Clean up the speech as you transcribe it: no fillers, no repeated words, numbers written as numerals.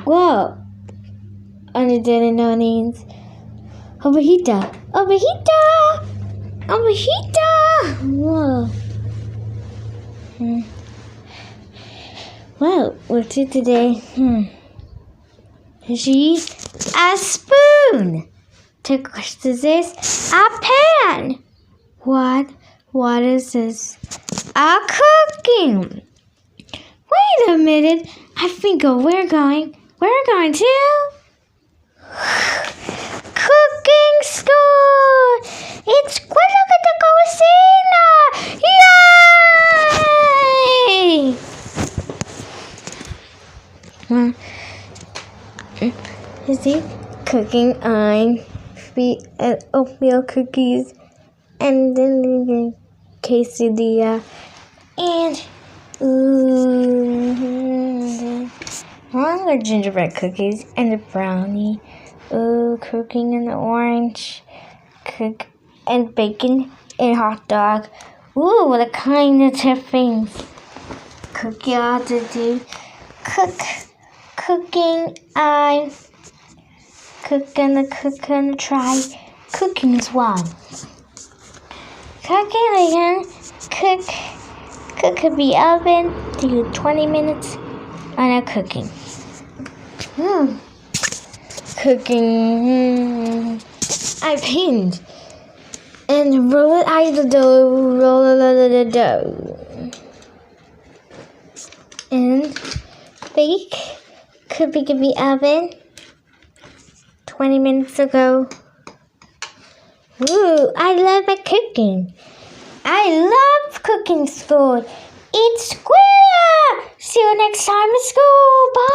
Whoa. Onions. Ovejita. Whoa. Well, what's it today? She's a spoon. To cook this, a pan. What is this? A cooking. Wait a minute. I think we're going to cooking school. It's quello che the cocina. Yay! Is he cooking oatmeal cookies and then the quesadilla and longer gingerbread cookies and a brownie. Cooking in the orange, and bacon and hot dog. What a kind of things. Cookie ought to do. Cooking. I cook and try cooking as well. Cooking again. Cook the oven. Do 20 minutes on a cooking. Cooking. I pinned and roll it out of the dough. And bake. Could be in the oven 20 minutes ago. I love my cooking. I love cooking school. It's Squilla. See you next time at school. Bye.